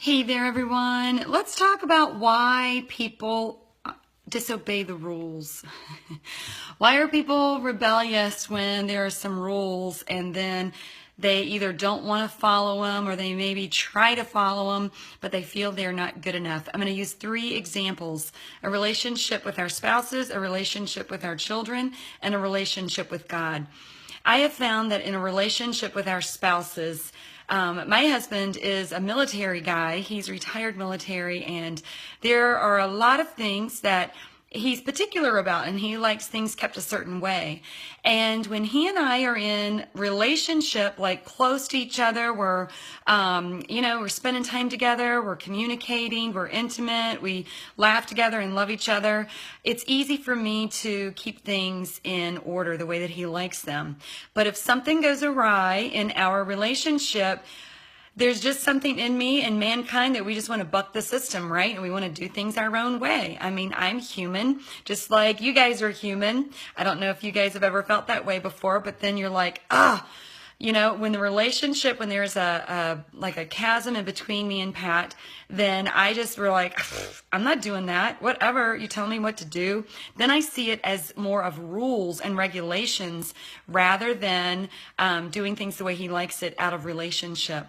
Hey there, everyone. Let's talk about why people disobey the rules. Why are people rebellious when there are some rules and then they either don't want to follow them or they maybe try to follow them, but they feel they're not good enough? I'm going to use 3 examples: a relationship with our spouses, a relationship with our children, and a relationship with God. I have found that in a relationship with our spouses, my husband is a military guy. He's retired military, and there are a lot of things that he's particular about, and he likes things kept a certain way. And when he and I are in relationship, like close to each other, we're spending time together, we're communicating, we're intimate, we laugh together and love each other. It's easy for me to keep things in order the way that he likes them. But if something goes awry in our relationship, there's just something in me and mankind that we just want to buck the system, right? And we want to do things our own way. I mean, I'm human, just like you guys are human. I don't know if you guys have ever felt that way before, but then you're like, when the relationship, when there's a chasm in between me and Pat, then I just were like, I'm not doing that. Whatever, you tell me what to do. Then I see it as more of rules and regulations rather than doing things the way he likes it out of relationship.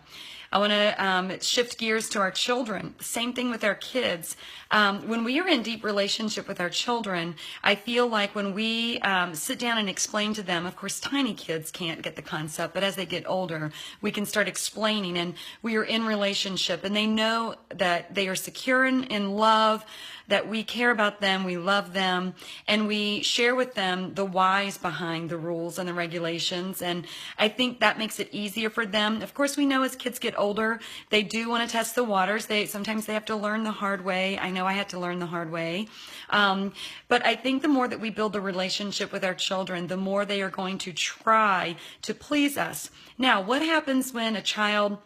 I want to shift gears to our children. Same thing with our kids. When we are in deep relationship with our children, I feel like when we sit down and explain to them, of course, tiny kids can't get the concept, but as they get older, we can start explaining, and we are in relationship, and they know that they are secure in love, that we care about them, we love them, and we share with them the whys behind the rules and the regulations. And I think that makes it easier for them. Of course, we know as kids get older, they do want to test the waters. Sometimes they have to learn the hard way. I know I had to learn the hard way. But I think the more that we build the relationship with our children, the more they are going to try to please us. Now, what happens when a child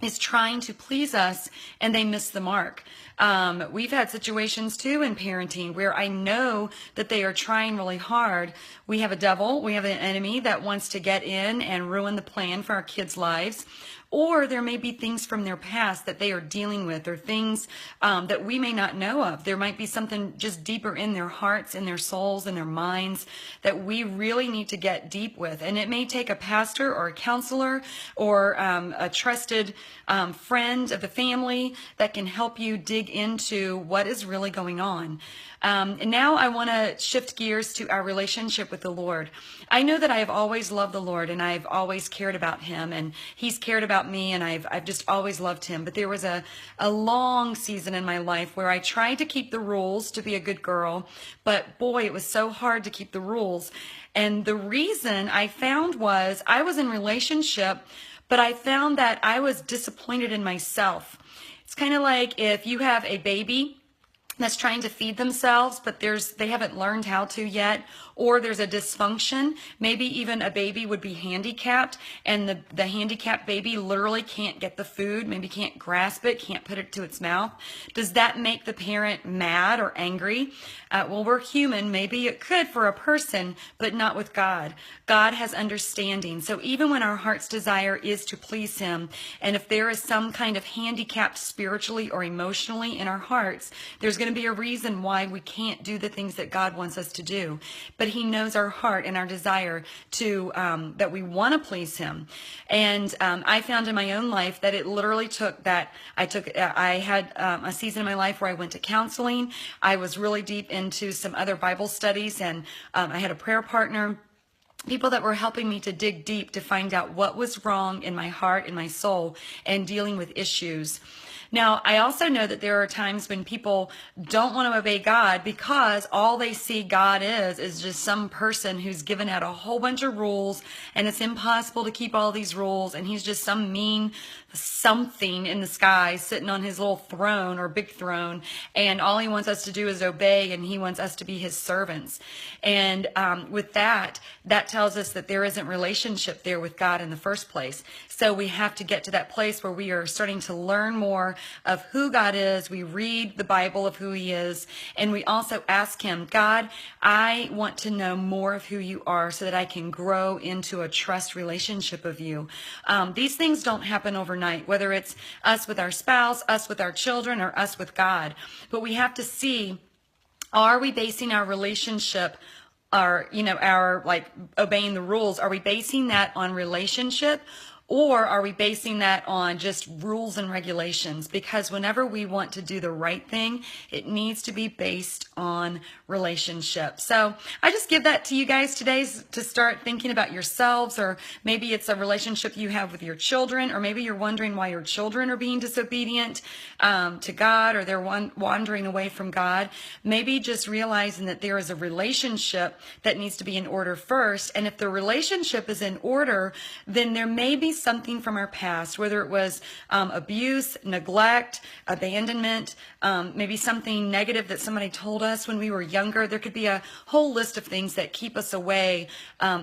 is trying to please us and they miss the mark? We've had situations too in parenting where I know that they are trying really hard. We have a devil, we have an enemy that wants to get in and ruin the plan for our kids' lives. Or there may be things from their past that they are dealing with, or things that we may not know of. There might be something just deeper in their hearts, in their souls, in their minds that we really need to get deep with. And it may take a pastor or a counselor or a trusted friend of the family that can help you dig into what is really going on. And now I want to shift gears to our relationship with the Lord. I know that I have always loved the Lord, and I've always cared about him, and he's cared about me, and I've just always loved him. But there was a long season in my life where I tried to keep the rules to be a good girl, but boy, it was so hard to keep the rules. And the reason I found was I was in relationship, but I found that I was disappointed in myself. It's kind of like if you have a baby that's trying to feed themselves, but they haven't learned how to yet, or there's a dysfunction. Maybe even a baby would be handicapped, and the handicapped baby literally can't get the food, maybe can't grasp it, can't put it to its mouth. Does that make the parent mad or angry? Well, we're human. Maybe it could for a person, but not with God. God has understanding. So even when our heart's desire is to please him, and if there is some kind of handicap spiritually or emotionally in our hearts, there's going to be a reason why we can't do the things that God wants us to do. But he knows our heart and our desire to that we want to please him. And I found in my own life that it literally took that. I had a season in my life where I went to counseling. I was really deep into some other Bible studies, and I had a prayer partner, people that were helping me to dig deep to find out what was wrong in my heart and my soul and dealing with issues. Now, I also know that there are times when people don't want to obey God because all they see God is just some person who's given out a whole bunch of rules, and it's impossible to keep all these rules, and he's just some mean something in the sky sitting on his little throne or big throne, and all he wants us to do is obey, and he wants us to be his servants. And with that tells us that there isn't relationship there with God in the first place. So we have to get to that place where we are starting to learn more of who God is. We read the Bible of who he is. And we also ask him, God, I want to know more of who you are so that I can grow into a trust relationship of you. These things don't happen overnight, whether it's us with our spouse, us with our children, or us with God. But we have to see, are we basing our relationship, our like obeying the rules, are we basing that on relationship, or are we basing that on just rules and regulations? Because whenever we want to do the right thing, it needs to be based on relationship. So I just give that to you guys today to start thinking about yourselves, or maybe it's a relationship you have with your children, or maybe you're wondering why your children are being disobedient to God, or they're wandering away from God. Maybe just realizing that there is a relationship that needs to be in order first. And if the relationship is in order, then there may be something from our past, whether it was abuse, neglect, abandonment, maybe something negative that somebody told us when we were younger. There could be a whole list of things that keep us away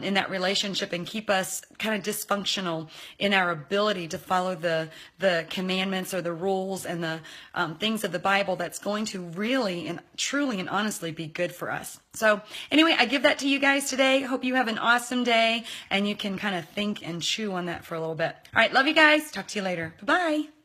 in that relationship and keep us kind of dysfunctional in our ability to follow the commandments or the rules and the things of the Bible that's going to really and truly and honestly be good for us. So anyway, I give that to you guys today. Hope you have an awesome day and you can kind of think and chew on that for a little bit. All right, love you guys. Talk to you later. Bye-bye.